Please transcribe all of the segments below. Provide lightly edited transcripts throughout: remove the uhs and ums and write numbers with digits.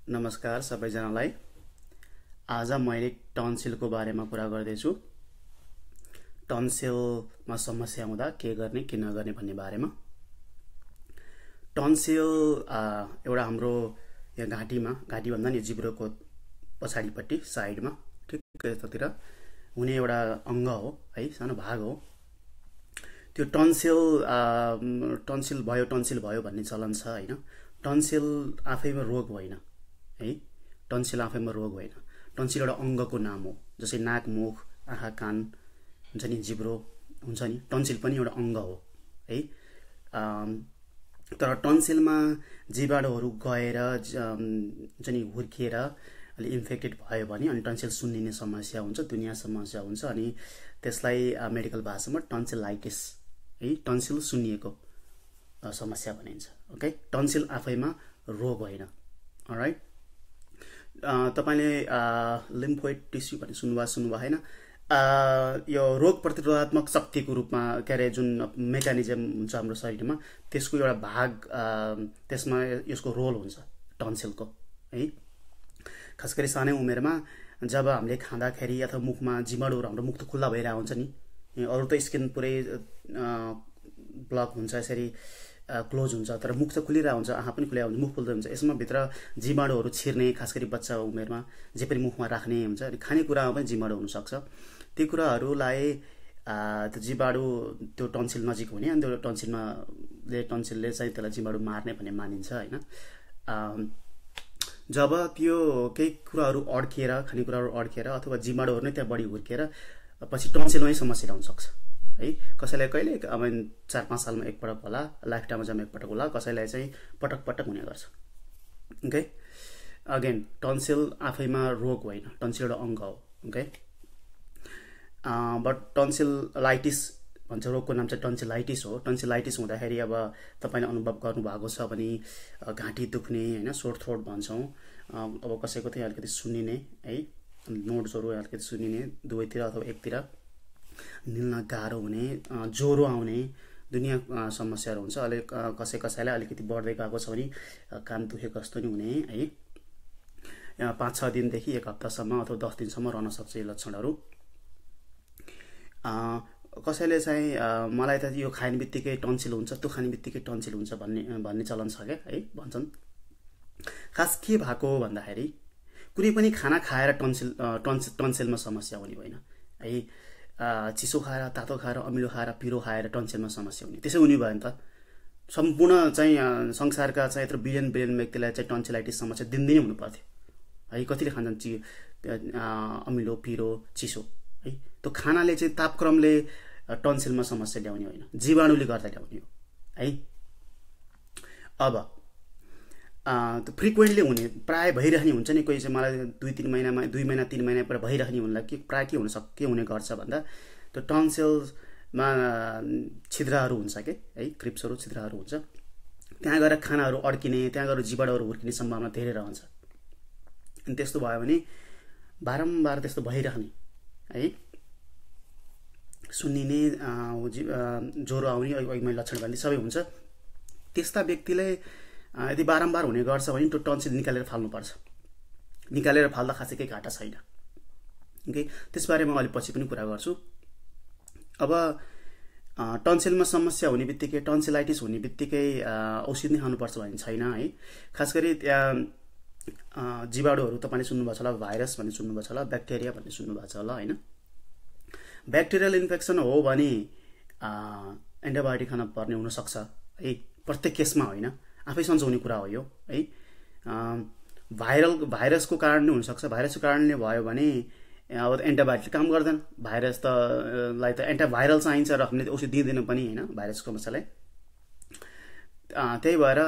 नमस्कार सबैजनालाई। आज मैले टन्सिलको बारेमा कुरा गर्दैछु। टन्सिलमा समस्या हुँदा के गर्ने के नगर्ने भन्ने बारेमा। टन्सिल एउटा हाम्रो यहाँ घाँटी भन्दा नि जिब्रोको पछाडिपट्टि साइडमा ठिक्कै यतातिर हुने एउटा अङ्ग हो है, सानो भाग हो। त्यो टन्सिल भयो भन्ने चलन छ हैन। टन्सिल आफैमा रोग होइन है, टन्सिल आफैमा रोग होइन। टन्सिल एउटा अङ्गको नाम हो, जस्तै नाक, मुख, आँखा, कान हुन्छ नि, जिब्रो हुन्छ नि, टन्सिल पनि एउटा अङ्ग हो है। तर टन्सिलमा जीवाणुहरू गएर हुन्छ नि, हुर्किएर अलि इन्फेक्टेड भयो भने अनि टन्सिल सुन्निने समस्या हुन्छ, दुनिया समस्या हुन्छ। अनि त्यसलाई मेडिकल भाषामा टन्सिलाइटिस है, टन्सिल सुन्निएको समस्या भनिन्छ। ओके, टन्सिल आफैमा रोग होइन। अलराइट, तपाईले लिम्फोइड टिस्यु भन्ने सुन्नुभयो हैन? यो रोग प्रतिरोधात्मक शक्तिको रूपमा के अरे जुन मेकानिजम हुन्छ हाम्रो शरीरमा, त्यसको एउटा भाग, त्यसमा यसको रोल हुन्छ टन्सिलको है। खास गरी सानै उमेरमा जब हामीले खाँदाखेरि अथवा मुखमा जीवाणुहरू, हाम्रो मुख त खुल्ला भइरहेको हुन्छ नि, अरू त स्किन पुरै ब्लक हुन्छ, यसरी क्लोज हुन्छ, तर मुख त खुलिरहेको हुन्छ, आँखा पनि खुलिरहेको हुन्छ, मुख खुल्दै हुन्छ। यसमा भित्र जीवाणुहरू छिर्ने, खास गरी बच्चा उमेरमा जे पनि मुखमा राख्ने हुन्छ, अनि खानेकुरामा पनि जीवाणु हुनसक्छ। ती कुराहरूलाई त्यो जीवाणु त्यो टन्सिल नजिक हुने, अनि त्यो टन्सिलले चाहिँ त्यसलाई जीवाणु मार्ने भन्ने मानिन्छ होइन। जब त्यो केही कुराहरू अड्किएर, खानेकुराहरू अड्किएर अथवा जीवाणुहरू नै त्यहाँ बढी हुर्किएर पछि टन्सिलमै समस्या आउन सक्छ है। कसैलाई कहिले 4-5 सालमा एकपटक होला, लाइफ टाइममा जम्मा एकपटक होला, कसैलाई चाहिँ पटक पटक हुने गर्छ। ओके, अगेन टन्सिल आफैमा रोग होइन, टन्सिल एउटा अङ्ग हो। ओके, बट टन्सिलाइटिस भन्छ, रोगको नाम चाहिँ टन्सिलाइटिस हो। टन्सिलाइटिस हुँदाखेरि अब तपाईँले अनुभव गर्नुभएको छ भने घाँटी दुख्ने होइन, सोर थ्रोट भन्छौँ। अब कसैको चाहिँ अलिकति सुन्निने है, नोट्सहरू अलिकति सुन्निने दुवैतिर अथवा एकतिर, निल्न गाह्रो हुने, ज्वरो आउने, दुनिया समस्याहरू हुन्छ। कसैलाई अलिकति बढ्दै गएको छ भने कान दुखेको जस्तो नि हुने है। 5-6 दिनदेखि 1 हप्तासम्म अथवा 10 दिनसम्म रहन सक्छ यो लक्षणहरू। कसैले चाहिँ मलाई त यो खाने बित्तिकै टन्सिल हुन्छ, त्यो खाने बित्तिकै टन्सिल हुन्छ भन्ने चलन छ क्या है, भन्छन्। खास के भएको हो भन्दाखेरि कुनै पनि खाना खाएर टन्सिलमा समस्या हुने होइन है। चिसो खाएर, तातो खाएर, अमिलो खाएर, पिरो खाएर टन्सिलमा समस्या हुने, त्यसै हुने भयो भने त सम्पूर्ण चाहिँ संसारका चाहिँ यत्रो बिलियन व्यक्तिलाई चाहिँ टन्सिलाइटिस समस्या दिनदिनै हुनु पर्थ्यो है। कतिले खान्छन् अमिलो, पिरो, चिसो है। त्यो खानाले चाहिँ तापक्रमले टन्सिलमा समस्या ल्याउने होइन, जीवाणुले गर्दा ल्याउने हो है। अब फ्रिक्वेन्टली हुने, प्राय भइरहने हुन्छ नि, कोही चाहिँ मलाई 2-3 महिनामा, 2 महिना 3 महिना पर भइरहने हुनलाई कि प्राय के हुने गर्छ भन्दा त्यो टन्सिलमा छिद्रहरू हुन्छ के है, क्रिप्सहरू, छिद्रहरू हुन्छ। त्यहाँ गएर खानाहरू अड्किने, त्यहाँ गएर जीवाणुहरू हुर्किने सम्भावना धेरै रहन्छ। अनि त्यस्तो भयो भने बारम्बार त्यस्तो भइरहने है, सुन्निने, ज्वरो आउने, अघि मैले लक्षण भन्ने सबै हुन्छ। त्यस्ता व्यक्तिले यदि बारम्बार हुने गर्छ भने त्यो टन्सिल निकालेर फाल्नुपर्छ। निकालेर फाल्दा खासै केही घाटा छैन। ओके, त्यसबारे म अलि पछि पनि कुरा गर्छु। अब टन्सिलमा समस्या हुने बित्तिकै, टन्सिलाइटिस हुने बित्तिकै औषधि नै खानुपर्छ भन्ने छैन है। खास गरी त्यहाँ जीवाणुहरू तपाईँले सुन्नुभएको छ होला, भाइरस भन्ने सुन्नुभएको छ होला, ब्याक्टेरिया भन्ने सुन्नुभएको छ होला होइन। ब्याक्टेरियल इन्फेक्सन हो भने एन्टिबायोटिक खान पर्ने हुनसक्छ है, प्रत्येक केसमा होइन, आफै सन्चो हुने कुरा हो यो है। भाइरसको कारणले हुनसक्छ, भाइरसको कारणले भयो भने अब एन्टिबायोटिक काम गर्दैन, भाइरस त लाई त एन्टिभाइरल चाहिन्छ र हामीले औषधि दिँदैन पनि होइन भाइरसको समस्यालाई। त्यही भएर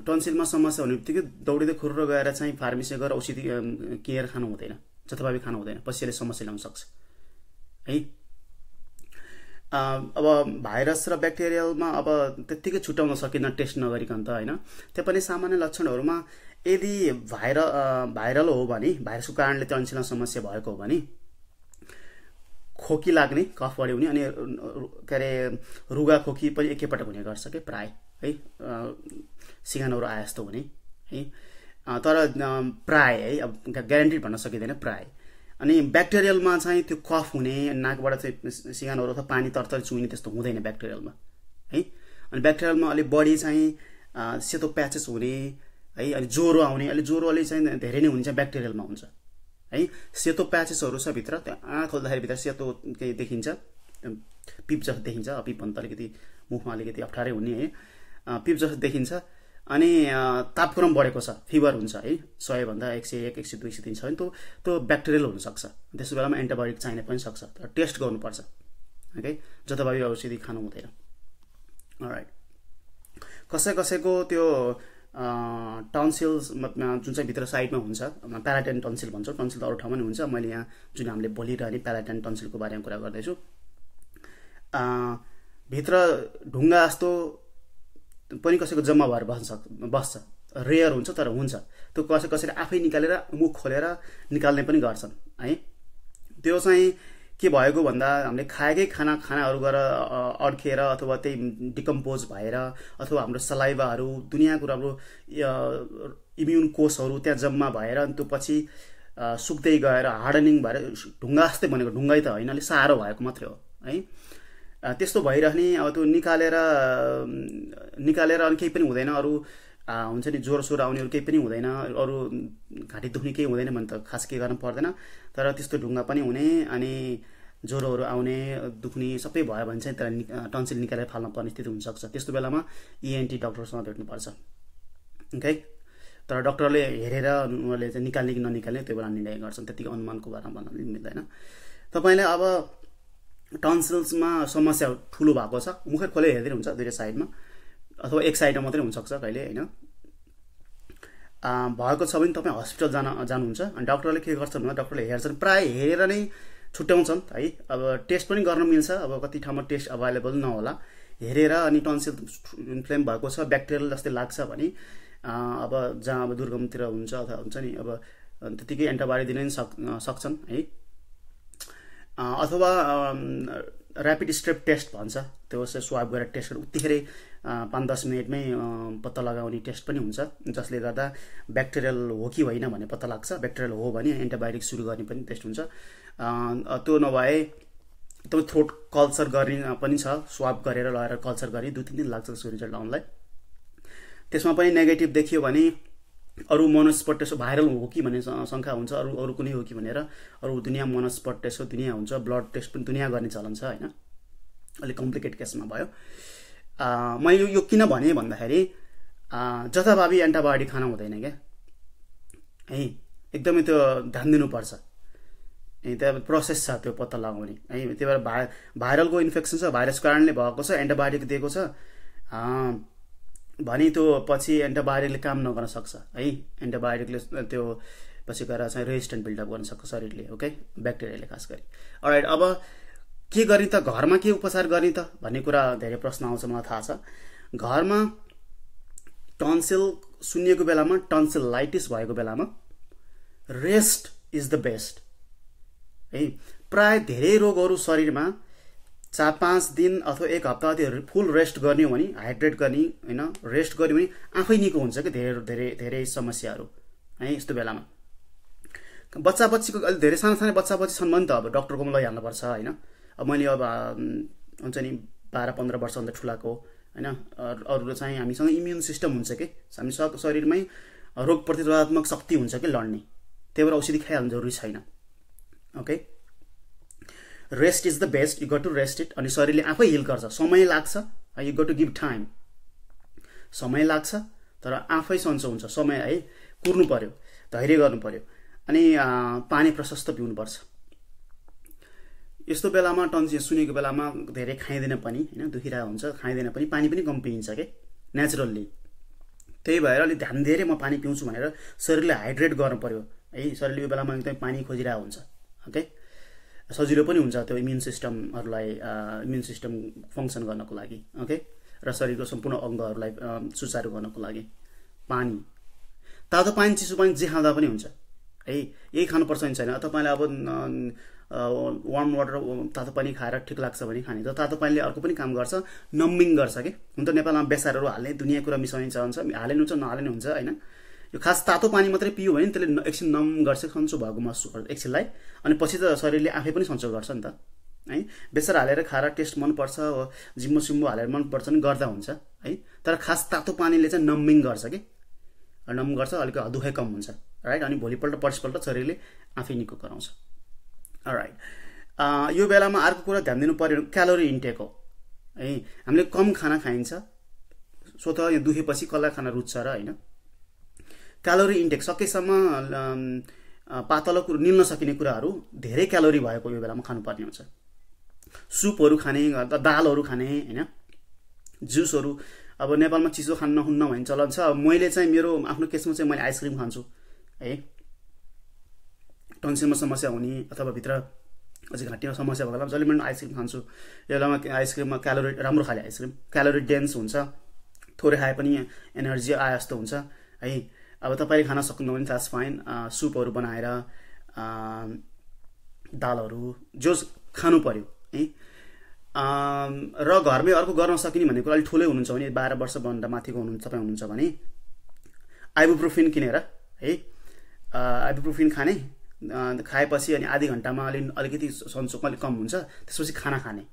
टन्सिलमा समस्या हुने बित्तिकै दौडिँदै खुर्रो गएर चाहिँ फार्मेसी गएर औषधि किनेर खानु हुँदैन, जथाभावी खानु हुँदैन, पछिले समस्या ल्याउन सक्छ है। अब भाइरस र ब्याक्टेरियलमा अब त्यत्तिकै छुट्याउन सकिन्न टेस्ट नगरिकन त होइन। त्यो पनि सामान्य लक्षणहरूमा यदि भाइरल हो भने, भाइरसको कारणले टन्सिलमा समस्या भएको हो भने खोकी लाग्ने, कफ बढी हुने, अनि के अरे रुगा खोकी पनि एकैपटक हुने गर्छ कि प्राय है, सिगानहरू आए जस्तो हुने है। तर प्राय है अब ग्यारेन्टी भन्न सकिँदैन प्राय। अनि ब्याक्टेरियलमा चाहिँ त्यो कफ हुने नाकबाट चाहिँ सिगानहरू अथवा पानी तरतर चुहिने त्यस्तो हुँदैन ब्याक्टेरियलमा है। अनि ब्याक्टेरियलमा अलिक बढी चाहिँ सेतो प्याचेस हुने है, अनि ज्वरो आउने, अहिले ज्वरोले चाहिँ धेरै नै हुन्छ ब्याक्टेरियलमा हुन्छ है। सेतो प्याचेसहरू छ भित्र, त्यो आँखा खोल्दाखेरि भित्र सेतो केही देखिन्छ, पिप जस्तो देखिन्छ। पिप भन्दा अलिकति मुखमा अलिकति अप्ठ्यारै हुने है, पिप जस्तो देखिन्छ। अनि तापक्रम बढेको छ, फिभर हुन्छ है, 100 भन्दा 101, 102, 103 छ भने त्यो ब्याक्टेरियल हुनसक्छ। त्यस्तो बेलामा एन्टिबायोटिक चाहिन पनि सक्छ, तर टेस्ट गर्नुपर्छ ओके। जताभावी औषधि खानु हुँदैन। अलराइट, कसैको त्यो टन्सिल्स जुन चाहिँ भित्र साइडमा हुन्छ, प्यालाटाइन टन्सिल भन्छौँ, टन्सिल त अरू ठाउँमा नि हुन्छ। मैले यहाँ जुन हामीले बोलिरहने प्यालाटाइन टन्सिलको बारेमा कुरा गर्दैछु। भित्र ढुङ्गा जस्तो पनि कसैको जम्मा भएर बस्छ, रेयर हुन्छ तर हुन्छ। त्यो कसैले आफै निकालेर मुख खोलेर निकाल्ने पनि गर्छन् है। त्यो चाहिँ के भएको भन्दा हामीले खाएकै खानाहरू गएर अड्किएर अथवा त्यही डिकम्पोज भएर अथवा हाम्रो सलाइभाहरू दुनियाँ कुरा हाम्रो इम्युन कोषहरू त्यहाँ जम्मा भएर अनि त्यो पछि सुक्दै गएर हार्डनिङ भएर ढुङ्गा जस्तै बनेको, ढुङ्गै त होइन, अलिक साह्रो भएको मात्रै हो है। त्यस्तो भइरहने अब त्यो निकालेर अनि केही पनि हुँदैन, अरू हुन्छ नि ज्वरो सोरो आउनेहरू केही पनि हुँदैन, अरू घाँटी दुख्ने केही हुँदैन भने त खास केही गर्नु पर्दैन। तर त्यस्तो ढुङ्गा पनि हुने अनि ज्वरोहरू आउने दुख्ने सबै भयो भने चाहिँ त्यसलाई टन्सिल निकालेर फाल्न पर्ने स्थिति हुनसक्छ। त्यस्तो बेलामा ENT डक्टरसँग भेट्नुपर्छ ओके। तर डक्टरले हेरेर उनीहरूले चाहिँ निकाल्ने कि ननिकाल्ने त्यो बेला निर्णय गर्छन्, त्यतिको अनुमानको बारेमा भन्न मिल्दैन। तपाईँले अब टन्सिल्समा समस्या ठुलो भएको छ, मुखै खोलेर हेर्दै हुन्छ दुईवटा साइडमा अथवा एक साइडमा मात्रै हुनसक्छ कहिले होइन, भएको छ भने तपाईँ हस्पिटल जानुहुन्छ। अनि डक्टरले के गर्छन् भन्दा डक्टरले हेर्छन्, प्राय हेरेर नै छुट्याउँछन् है। अब टेस्ट पनि गर्न मिल्छ, अब कति ठाउँमा टेस्ट अभाइलेबल नहोला, हेरेर अनि टन्सिल इन्फ्लेम भएको छ ब्याक्टेरियल जस्तै लाग्छ भने अब जहाँ अब दुर्गमतिर हुन्छ अथवा हुन्छ नि अब त्यतिकै एन्टिबायोटिक दिन सक्छन् है। अथवा ऱ्यापिड स्ट्रेप टेस्ट भन्छ, त्यो चाहिँ स्वाब गरेर टेस्ट गरेर उत्तिखेरै 5-10 मिनटमै पत्ता लगाउने टेस्ट पनि हुन्छ, जसले गर्दा ब्याक्टेरियल हो कि होइन भन्ने पत्ता लाग्छ। ब्याक्टेरियल हो भने एन्टिबायोटिक सुरु गर्ने पनि टेस्ट हुन्छ। त्यो नभए तपाईँ थ्रोट कल्चर गर्ने पनि छ, स्वाब गरेर लगाएर कल्चर गर्ने 2-3 दिन लाग्छ त्यसको रिजल्ट आउनलाई। त्यसमा पनि नेगेटिभ देखियो भने अरू मनस्पट टेस्ट भाइरल हो कि भन्ने शङ्का हुन्छ, अरू कुनै हो कि भनेर अरू दुनियाँ मनस्पट टेस्ट दुनियाँ हुन्छ, ब्लड टेस्ट पनि दुनियाँ गर्ने चलन छ होइन। अलिक कम्प्लिकेट केसमा भयो। मैले यो किन भने भन्दाखेरि जथाभावी एन्टिबायोटिक खान हुँदैन क्या है, एकदमै त्यो ध्यान दिनुपर्छ। त्यहाँ प्रोसेस छ त्यो पत्ता लगाउने है। त्यही भएर भाइरलको इन्फेक्सन छ, भाइरसको कारणले भएको छ, एन्टिबायोटिक दिएको छ भने त्यो पछि एन्टिबायोटिकले काम नगर्न सक्छ है। एन्टिबायोटिकले त्यो पछि गएर चाहिँ रेजिस्टेन्ट बिल्डअप गर्न सक्छ शरीरले ओके, ब्याक्टेरियाले खास गरी। अलराइट, अब के गर्ने त, घरमा के उपचार गर्ने त भन्ने कुरा धेरै प्रश्न आउँछ, मलाई थाहा छ। घरमा टन्सिल सुन्निएको बेलामा, टन्सिलाइटिस भएको बेलामा रेस्ट इज द बेस्ट है। प्राय धेरै रोगहरू शरीरमा 4-5 दिन अथवा 1 हप्ता फुल रेस्ट गर्ने हो भने, हाइड्रेट गर्ने होइन, रेस्ट गर्यो भने आफै निको हुन्छ कि धेरै समस्याहरू है। यस्तो बेलामा बच्चाबच्चीको अलि धेरै सानो बच्चाबच्ची छन् भने त अब डक्टरकोमा लैहाल्नुपर्छ होइन। अब मैले अब हुन्छ नि 12-15 वर्षभन्दा ठुलाको होइन, अरूले चाहिँ हामीसँग इम्युन सिस्टम हुन्छ कि हामी शरीरमै रोग प्रतिरोधात्मक शक्ति हुन्छ कि लड्ने, त्यही भएर औषधि खाइहाल्नु जरुरी छैन okay. Rest is the best, you got to rest it. अनि शरीरले आफै हिल गर्छ, समय लाग्छ, you got to give time, समय लाग्छ तर आफै सन्चो हुन्छ। समय है, कुर्नु पर्यो, धैर्य गर्नु पर्यो, अनि पानी प्रशस्त पिउनुपर्छ। यस्तो बेलामा टन्सिल सुनेको बेलामा धेरै खाइँदैन पनि होइन, दुखिरहेको हुन्छ, खाइँदैन पनि, पानी पनि कम पिइन्छ के नेचुरल्ली। त्यही भएर अलिक ध्यान दिएर म पानी पिउँछु भनेर शरीरले हाइड्रेट गर्नु पर्यो है। शरीरले यो बेलामा एकदमै पानी खोजिरहेको हुन्छ ओके। सजिलो पनि हुन्छ त्यो इम्युन सिस्टमहरूलाई इम्युन सिस्टम फङ्सन गर्नको लागि ओके, र शरीरको सम्पूर्ण अङ्गहरूलाई सुचारू गर्नको लागि। पानी, तातो पानी चिसो पानी जे खाँदा पनि हुन्छ है, यही खानुपर्छ नि छैन। तपाईँले अब वार्म वाटर तातो पानी खाएर ठिक लाग्छ भने खाने, तर तातो पानीले अर्को पनि काम गर्छ, नम्बिङ गर्छ कि। हुन त नेपालमा बेसारहरू हाल्ने, दुनियाँ कुरा मिसाउने हुन्छ, हाले हुन्छ नहाले हुन्छ होइन। यो खास तातो पानी मात्रै पियो भने त्यसले एकछिन नम गर्छ, सन्चो भएको महसुस गर्छ एकछिनलाई, अनि पछि त शरीरले आफै पनि सन्चो गर्छ नि त है। बेसर हालेर खाएर टेस्ट मनपर्छ, जिम्बो सिम्बो हालेर मनपर्छ नि गर्दा हुन्छ है, तर खास तातो पानीले चाहिँ नम्बिङ गर्छ कि, नम गर्छ, अलिक दुखाइ कम हुन्छ राइट। अनि भोलिपल्ट पर्सिपल्ट शरीरले आफै निको गराउँछ। राइट, यो बेलामा अर्को कुरा ध्यान दिनु पर्यो क्यालोरी इन्टेक हो है। हामीले कम खाना खाइन्छ, सो त यो दुखेपछि कसलाई खाना रुच्छ र होइन। क्यालोरी इन्टेक सकेसम्म पातलो कुरो, निल्न सकिने कुराहरू धेरै क्यालोरी भएको यो बेलामा खानुपर्ने हुन्छ। सुपहरू खाने, दालहरू खाने होइन, जुसहरू। अब नेपालमा चिसो खान नहुन्न भन्ने चलन छ। मैले चाहिँ मेरो आफ्नो केसमा चाहिँ मैले आइसक्रिम खान्छु है, टन्सिलमा समस्या हुने अथवा भित्र अझै घाँटीमा समस्या भएको बेलामा जहिले मैले आइसक्रिम खान्छु। यो बेलामा आइसक्रिममा क्यालोरी, राम्रो खाले आइसक्रिम, क्यालोरी डेन्स हुन्छ, थोरै खाए पनि एनर्जी आए जस्तो हुन्छ है। अब तपाईँले खान सक्नुभयो भने द्याट्स फाइन, सुपहरू बनाएर, दालहरू जो खानु पर्यो है। र घरमै अर्को गर्न सकिने भन्ने कुरा अलिक ठुलै हुनुहुन्छ भने, 12 वर्षभन्दा माथिको तपाईँ हुनुहुन्छ भने आइबुप्रोफिन किनेर है, आइबुप्रोफिन खाने, खाएपछि अनि आधी घन्टामा अलिकति सन्चो अलिक कम हुन्छ, त्यसपछि खाना खाने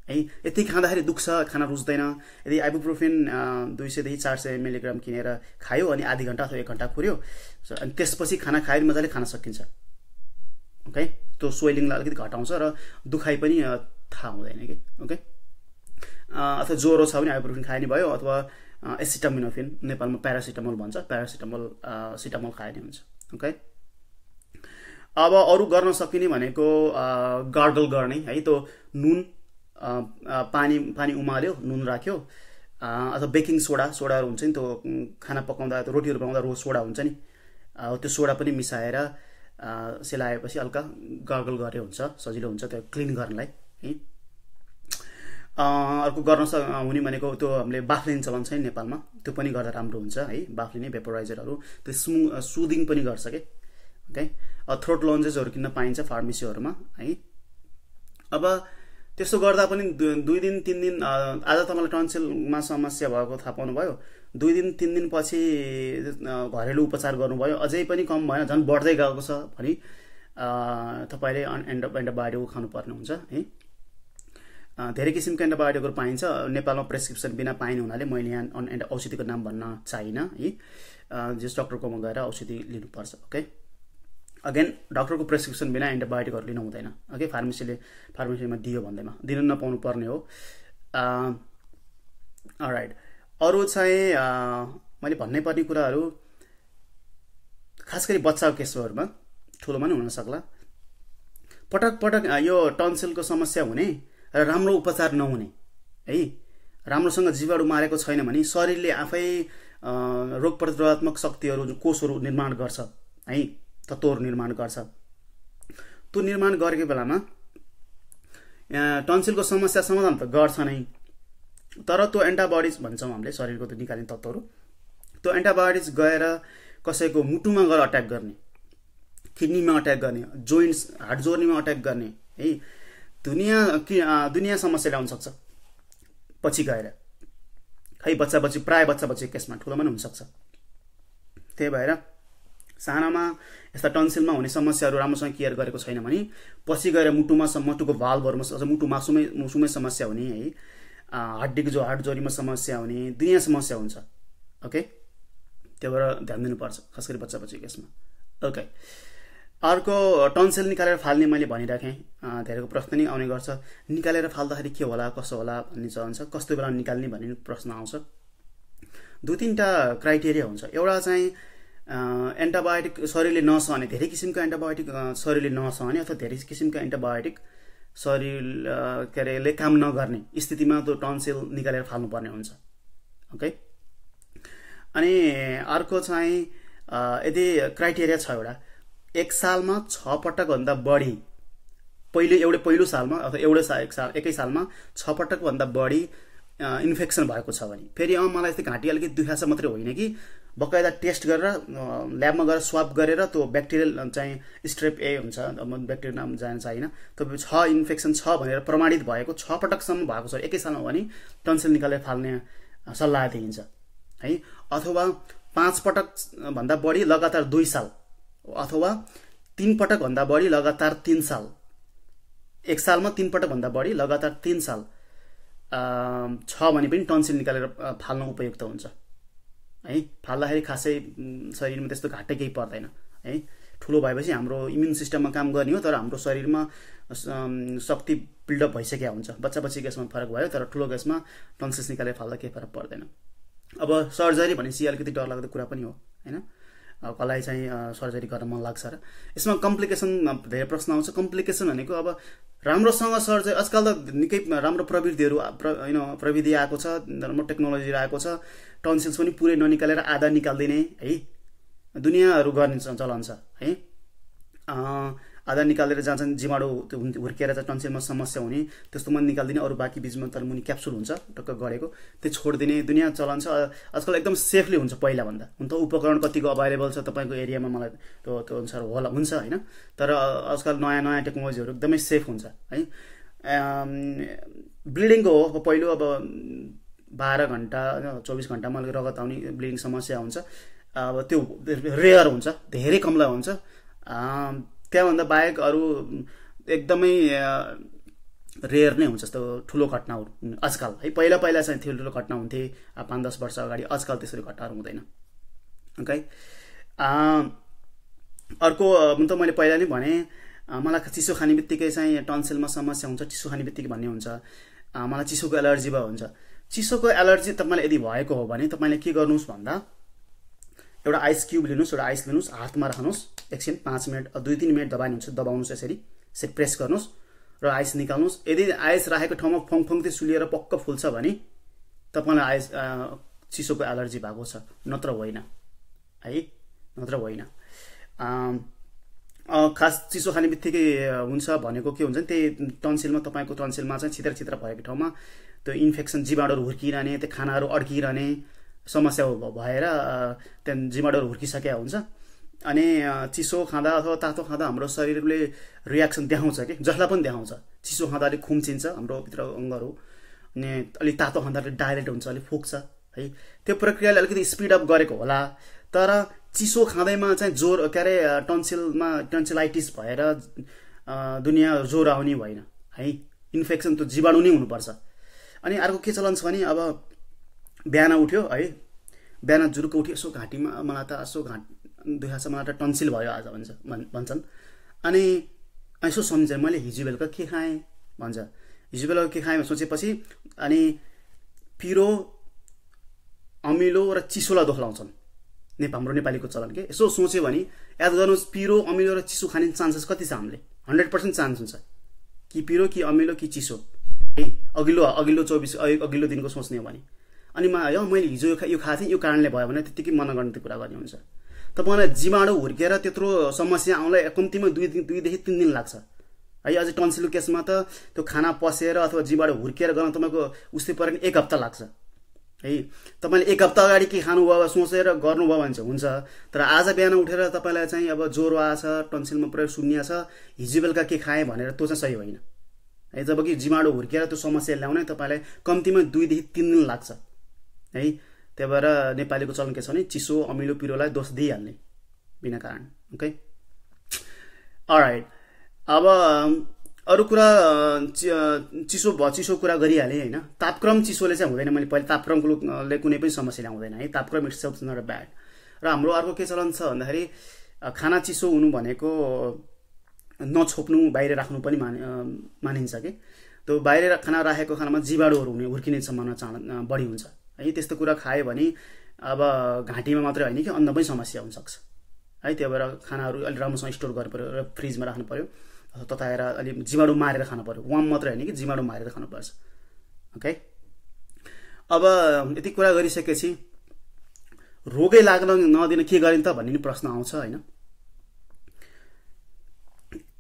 है। यति खाँदाखेरि दुख्छ, खाना रुच्दैन। यदि आइबुप्रोफिन 200 देखि 400 मिलिग्राम किनेर खायो अनि आधी घन्टा अथवा 1 घन्टा खुर्यो, अनि त्यसपछि खाना खाएर मजाले खान सकिन्छ ओके। त्यो स्वेलिङलाई अलिकति घटाउँछ र दुखाइ पनि थाहा हुँदैन कि ओके। अथवा ज्वरो छ भने आइबुप्रोफिन खाए नि भयो, अथवा एसिटामिनोफिन, नेपालमा प्यारासिटामोल भन्छ, सिटामोल खाए नि हुन्छ ओके। अब अरू गर्न सकिने भनेको गार्गल गर्ने है। त्यो नुन, पानी उमाल्यो, नुन राख्यो, अथवा बेकिङ सोडाहरू हुन्छ नि, त्यो खाना पकाउँदा, त्यो रोटीहरू पकाउँदा सोडा हुन्छ नि, त्यो सोडा पनि मिसाएर सेलाएपछि हल्का गार्गल गरे हुन्छ, सजिलो हुन्छ त्यो क्लिन गर्नलाई है। अर्को गर्न हुने भनेको त्यो हामीले बाफ्लिने चलन छ नि नेपालमा, त्यो पनि गर्दा राम्रो हुन्छ है। बाफ्लिने भेपोराइजरहरू त्यो सुदिङ पनि गर्छ कि ओके। थ्रोट लन्जेसहरू किन्न पाइन्छ फार्मेसीहरूमा है। अब त्यसो गर्दा पनि 2 दिन 3 दिन, आज तपाईँलाई टन्सिलमा समस्या भएको थाहा पाउनुभयो, 2 दिन 3 दिन पछि घरेलु उपचार गर्नुभयो, अझै पनि कम भएन, झन् बढ्दै गएको छ भने तपाईँले एन्टिबायोटिक खानुपर्ने हुन्छ है। धेरै किसिमका एन्टिबायोटिकहरू पाइन्छ नेपालमा, प्रेस्क्रिप्सन बिना पाइने हुनाले मैले यहाँ औषधिको नाम भन्न चाहिनँ है। जस डक्टरकोमा गएर औषधि लिनुपर्छ ओके। अगेन डक्टरको प्रेस्क्रिप्सन बिना एन्टिबायोटिकहरू लिनु हुँदैन ओके। फार्मेसीमा दियो भन्दैमा दिन नपाउनु पर्ने हो। राइट, अरू चाहिँ मैले भन्नै पर्ने कुराहरू खास गरी बच्चाको केसहरूमा, ठुलोमा पनि हुन सक्ला, पटक यो टन्सिलको समस्या हुने र राम्रो उपचार नहुने है। राम्रोसँग जीवाणु मारेको छैन भने शरीरले आफै रोग प्रतिरोधात्मक शक्तिहरू, कोषहरू निर्माण गर्छ है, तत्त्वहरू निर्माण गर्छ। त्यो निर्माण गरेको बेलामा टन्सिलको समस्या समाधान त गर्छ नै, तर त्यो एन्टिबायोटिक्स भन्छौँ हामीले, शरीरको त्यो निकाल्ने तत्त्वहरू, त्यो एन्टिबायोटिक्स गएर कसैको मुटुमा गएर अट्याक गर्ने, किडनीमा अट्याक गर्ने, जोइन्ट्स हार्ट जोर्नीमा अट्याक गर्ने है, दुनियाँ समस्या ल्याउन सक्छ पछि गएर खै। प्राय बच्चा बच्ची केसमा, ठुलोमा पनि हुनसक्छ। त्यही भएर सानामा यस्ता टन्सिलमा हुने समस्याहरू राम्रोसँग केयर गरेको छैन भने पछि गएर मुटुको भाल्भहरूमा, मुटु मासुमै समस्या हुने है, हड्डीको हार्ट जोरीमा समस्या हुने, दुनियाँ समस्या हुन्छ ओके। त्यो भएर ध्यान दिनुपर्छ खास गरी बच्चा बच्ची केसमा ओके। अर्को टन्सिल निकालेर फाल्ने मैले भनिराखेँ, धेरैको प्रश्न नि आउने गर्छ, निकालेर फाल्दाखेरि के होला कसो होला भन्ने चलन छ, कस्तो बेला निकाल्ने भन्ने प्रश्न आउँछ। 2-3टा क्राइटेरिया हुन्छ। एउटा चाहिँ एन्टिबायोटिक शरीरले नसहने, धेरै किसिमका एन्टिबायोटिक शरीरले नसहने अथवा धेरै किसिमका एन्टिबायोटिक शरीरले काम नगर्ने स्थितिमा त्यो टन्सिल निकालेर फाल्नुपर्ने हुन्छ ओके। अनि अर्को चाहिँ यदि क्राइटेरिया छ एउटा, 1 सालमा 6 पटकभन्दा बढी, पहिलो सालमा अथवा एकै सालमा 6 पटकभन्दा बढी इन्फेक्सन भएको छ भने, फेरि मलाई यस्तै घाँटी अलिकति दुखाएको छ मात्रै होइन कि, बकाइदा टेस्ट गरेर ल्याबमा गएर स्वाप गरेर त्यो ब्याक्टेरियल चाहिँ स्ट्रेप ए हुन्छ, ब्याक्टेरियल नाम जान चाहिन, त्यो 6 इन्फेक्सन छ भनेर प्रमाणित भएको 6 पटकसम्म भएको छ एकै सालमा भने टन्सिल निकालेर फाल्ने सल्लाह दिइन्छ है। अथवा 5 पटक भन्दा बढी लगातार 2 साल अथवा 3 पटक भन्दा बढी लगातार 3 साल, एक सालमा 3 पटक भन्दा बढी लगातार 3 साल छ भने पनि टन्सिल निकालेर फाल्न उपयुक्त हुन्छ है। फाल्दाखेरि खासै शरीरमा त्यस्तो घाटै केही पर्दैन है। ठुलो भएपछि हाम्रो इम्युन सिस्टममा काम गर्ने हो, तर हाम्रो शरीरमा शक्ति बिल्डअप भइसकेको हुन्छ। बच्चा केसमा फरक भयो, तर ठुलो केसमा टन्सिल्स निकालेर फाल्दा केही फरक पर्दैन। अब सर्जरी भनेपछि अलिकति डरलाग्दो कुरा पनि हो हैन। कसलाई चाहिँ सर्जरी गर्न मन लाग्छ र यसमा कम्प्लिकेसन धेरै प्रश्न आउँछ। कम्प्लिकेसन भनेको अब राम्रोसँग सर्जरी, आजकल त निकै राम्रो प्रविधि आएको छ, राम्रो टेक्नोलोजी आएको छ। टन्सिल्स पनि पुरै ननिकालेर आधा निकाल्दिने है, दुनियाँहरू गर्ने चलन छ है। आधा निकालेर जहाँ चाहिँ जीवाणु हुर्किएर चाहिँ टन्सिलमा समस्या हुने त्यस्तोमा निकाल्दिने, अरू बाँकी बिचमा तलमुनि क्याप्सुल हुन्छ टक्क गरेको त्यो छोडिदिने दुनियाँ चलन छ। आजकल एकदम सेफली हुन्छ पहिला भन्दा। हुन त उपकरण कतिको अभाइलेबल छ तपाईँको एरियामा मलाई त्यो अनुसार होला हुन्छ हैन, तर आजकल नयाँ टेक्नोलोजीहरू एकदमै सेफ हुन्छ है। ब्लिडिङको हो, अब पहिलो अब 12 घण्टा 24 घण्टामा रगत आउने ब्लिडिङ समस्या हुन्छ। अब त्यो रेयर हुन्छ, धेरै कमला हुन्छ। त्यहाँभन्दा बाहेक अरू एकदमै रेयर नै हुन्छ जस्तो ठुलो घटनाहरू आजकल है। पहिला चाहिँ ठुलो घटना हुन्थे 5-10 वर्ष अगाडि, आजकल त्यसरी घटनाहरू हुँदैन। ओके, अर्को त मैले पहिला नै भने मलाई चिसो खाने बित्तिकै चाहिँ टन्सिलमा समस्या हुन्छ। चिसो खाने बित्तिकै भन्ने हुन्छ मलाई चिसोको एलर्जी भयो हुन्छ। चिसोको एलर्जी तपाईँलाई यदि भएको हो भने तपाईँले के गर्नुहोस् भन्दा एउटा आइस क्युब लिनुहोस्, एउटा आइस लिनुहोस्, हातमा राख्नुहोस्, एकछिन 5 मिनट 2-3 मिनट दबाउनुहोस्, यसरी प्रेस गर्नुहोस् र आइस निकाल्नुहोस्। यदि आइस राखेको ठाउँमा फङफङते सुलिएर पक्क फुल्छ भने तपाईँलाई आइस चिसोको एलर्जी भएको छ, नत्र होइन है, नत्र होइन। खास चिसो खाने बित्तिकै हुन्छ भनेको के हुन्छ नि, त्यही टन्सिलमा तपाईँको टन्सिलमा चाहिँ छिद्र भएको ठाउँमा त्यो इन्फेक्सन जीवाणुहरू हुर्किरहने, त्यो खानाहरू अड्किरहने समस्या भएर त्यहाँ जीवाणुहरू हुर्किसकेका हुन्छ। अनि चिसो खाँदा अथवा तातो खाँदा हाम्रो शरीरले रियाक्सन देखाउँछ कि, जसलाई पनि देखाउँछ। चिसो खाँदा अलिक खुम्चिन्छ हाम्रो भित्र अङ्गहरू, अनि अलिक तातो खाँदा अलिक डाइरेक्ट हुन्छ, अलिक फुक्छ है। त्यो प्रक्रियाले अलिकति स्पिड अप गरेको होला, तर चिसो खाँदैमा चाहिँ जोर के अरे टन्सिलाइटिस भएर दुनियाँ जोर आउने होइन है। इन्फेक्सन त जीवाणु नै हुनुपर्छ। अनि अर्को के चलन छ भने अब बिहान उठ्यो है, बिहान जुरुक्क उठ्यो, यसो घाँटीमा मलाई त यसो दुखाएको छ, मलाई त टन्सिल भयो आज भन्छन्। अनि यसो सम्झ मैले हिजो बेलुका के खाएँ भन्छ। हिजो बेलुका के खाएँ सोचेपछि अनि पिरो, अमिलो र चिसोलाई दोहोऱ्याउँछन् हाम्रो नेपालीको चलन के। यसो सोच्यो भने याद गर्नुहोस्, पिरो, अमिलो र चिसो खाने चान्सेस कति छ हामीले? 100% चान्स हुन्छ कि पिरो कि अमिलो कि चिसो है। अघिल्लो दिनको सोच्ने हो भने अनि मैले हिजो यो खाएको थिएँ, यो कारणले भयो भने त्यतिकै मनगणित कुरा गर्ने हुन्छ। तपाईँलाई जीवाणु हुर्केर त्यत्रो समस्या आउँदा कम्तीमा 2 देखि 3 दिन लाग्छ है। अझै टन्सिलको केसमा त त्यो खाना पसेर अथवा जीवाणु हुर्केर गर्न तपाईँको उस्तै पऱ्यो भने 1 हप्ता लाग्छ है। तपाईँले 1 हप्ता अगाडि के खानुभयो सोचेर गर्नुभयो भने चाहिँ हुन्छ, तर आज बिहान उठेर तपाईँलाई चाहिँ अब ज्वरो आएछ, टन्सिलमा पुरै शून्य छ, हिजो बेलुका के खाएँ भनेर त्यो चाहिँ सही होइन है। जबकि जीवाणु हुर्केर त्यो समस्या ल्याउनै तपाईँलाई कम्तीमा 2 देखि 3 दिन लाग्छ है। त्यही भएर नेपालीको चलन के छ भने चिसो, अमिलो, पिरोलाई दोष दिइहाल्ने बिना कारण। Okay, all right. अब अरू कुरा चिसो कुरा गरिहालेँ होइन। तापक्रम चिसोले चाहिँ हुँदैन। मैले पहिले तापक्रमले कुनै पनि समस्या ल्याउँदैन है। तापक्रम it's self not a bad. र हाम्रो अर्को के चलन छ भन्दाखेरि खाना चिसो हुनु भनेको नछोप्नु, बाहिर राख्नु पनि मानिन्छ कि। त्यो बाहिर खाना राखेको खानामा जीवाणुहरू हुर्किने सम्भावना बढी हुन्छ है। त्यस्तो कुरा खायो भने अब घाँटीमा मात्रै होइन कि अन्नमा पनि समस्या हुनसक्छ है। त्यही भएर खानाहरू अलिक राम्रोसँग स्टोर गर्नु पऱ्यो र फ्रिजमा राख्नु पऱ्यो, तताएर अलिक जीवाणु मारेर खानु पऱ्यो। वार्म मात्रै होइन कि जीवाणु मारेर खानुपर्छ। ओके, अब यति कुरा गरिसकेपछि रोगै लाग्न नदिन के गरिन् त भन्ने प्रश्न आउँछ होइन।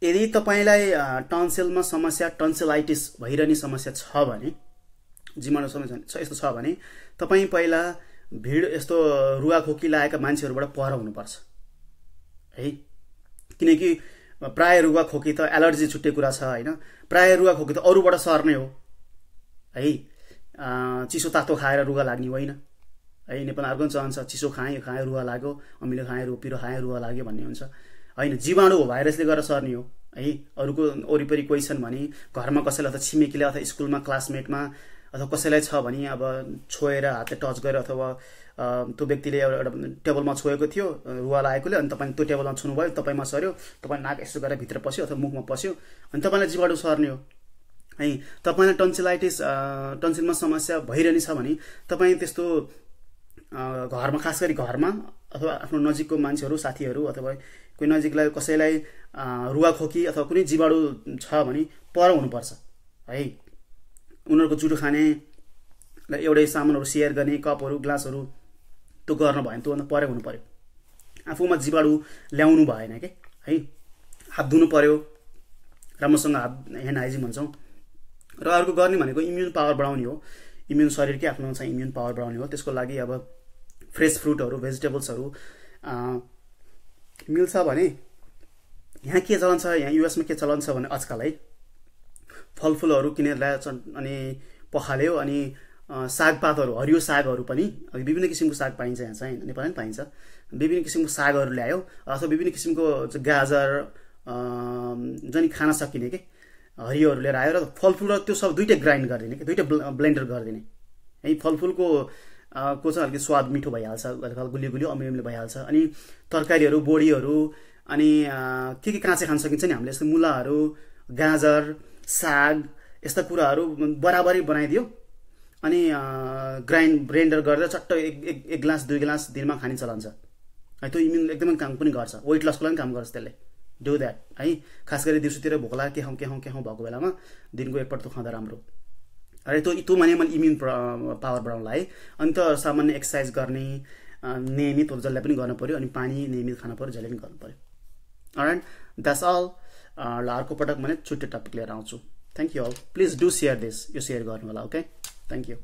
यदि तपाईँलाई टन्सिलमा समस्या, टन्सिलाइटिस भइरहने समस्या छ भने, जीवाणु समस्या यस्तो छ भने तपाईँ पहिला भिड यस्तो रुगाखोकी लागेका मान्छेहरूबाट पर हुनुपर्छ है। किनकि प्राय रुगाखोकी त एलर्जी छुट्टै कुरा छ होइन। प्राय रुगाखोकी त अरूबाट सर्ने हो है, चिसो तातो खाएर रुगा लाग्ने होइन है। नेपालमा अर्को चलन छ चिसो खाएँ रुवा लाग्यो, अमिलो खाएँ पिरो खाएँ रुवा लाग्यो भन्ने हुन्छ होइन। जीवाणु हो, भाइरसले गरेर सर्ने हो है। अरूको वरिपरि कोही छन् भने घरमा कसैलाई अथवा छिमेकीले अथवा स्कुलमा क्लासमेटमा अथवा कसैलाई छ भने अब छोएर हातले टच गरेर अथवा त्यो व्यक्तिले एउटा टेबलमा छोएको थियो रुवा लागेकोले अनि तपाईँ त्यो टेबलमा छुनुभयो, तपाईँमा सर्यो, तपाईँ नाक यसो गरेर भित्र पस्यो अथवा मुखमा पस्यो अनि तपाईँलाई जीवाणु सर्ने हो है। तपाईँलाई टन्सिलाइटिस टन्सिलमा समस्या भइरहने छ भने तपाईँ त्यस्तो घरमा खास गरी घरमा अथवा आफ्नो नजिकको मान्छेहरू साथीहरू अथवा कोही नजिकलाई कसैलाई रुवा खोकी अथवा कुनै जीवाणु छ भने पर हुनुपर्छ है। उनीहरूको जुठो खाने एउटै सामानहरू सेयर गर्ने कपहरू ग्लासहरू त्यो गर्न भएन, त्योभन्दा परे हुनु पर्यो। आफूमा जीवाणु ल्याउनु भएन के है। हात धुनु पर्यो राम्रोसँग, हात ह्यान्ड हाइजिन भन्छौँ। र अर्को गर्ने भनेको इम्युन पावर बढाउने हो। इम्युन शरीरकै आफ्नो चाहिँ इम्युन पावर बढाउने हो। त्यसको लागि अब फ्रेस फ्रुटहरू भेजिटेबल्सहरू मिल्छ भने यहाँ के चलन छ, यहाँ युएसमा के चलन छ भने आजकल है फलफुलहरू किनेर ल्याएछन् अनि पखाल्यो अनि सागपातहरू हरियो सागहरू पनि विभिन्न किसिमको साग पाइन्छ यहाँ चाहिँ नेपालमा पनि पाइन्छ। विभिन्न किसिमको सागहरू ल्यायो अथवा विभिन्न किसिमको गाजर जनि खान सकिने के हरियोहरू लिएर आयो र फलफुल र त्यो सब दुइटै ग्राइन्ड गरिदिने कि दुइटै ब्लेन्डर गरिदिने है। फलफुलको को चाहिँ अलिकति स्वाद मिठो भइहाल्छ, गुलियो गुलियो अमिलो अमिलो भइहाल्छ। अनि तरकारीहरू बोडीहरू अनि के काँचै खान सकिन्छ नि हामीले, यस्तो मुलाहरू गाजर साग यस्ता कुराहरू बराबरी बनाइदियो अनि ब्लेन्डर गरेर चट्ट एक ग्लास 2 ग्लास दिनमा खाने चलन छ है। त्यो इम्युन एकदमै काम पनि गर्छ, वेट लसको लागि काम गर्छ त्यसले। डु द्याट है। खास गरी दिउँसोतिर भोक लाग्यो के खाउँ भएको बेलामा दिनको एकपल्ट खाँदा राम्रो। अरे त्यो भने मैले इम्युन पावर बढाउनलाई अनि त सामान्य एक्सर्साइज गर्ने नियमित जसले पनि गर्नु पर्यो अनि पानी नियमित खानु पर्यो, जसले पनि गर्नु पर्यो। Alright, that's all. ल अर्को पटक मैले छुट्टै टपिक लिएर आउँछु। Thank you all. Please do share this, यो सेयर गर्नु होला। Okay, thank you.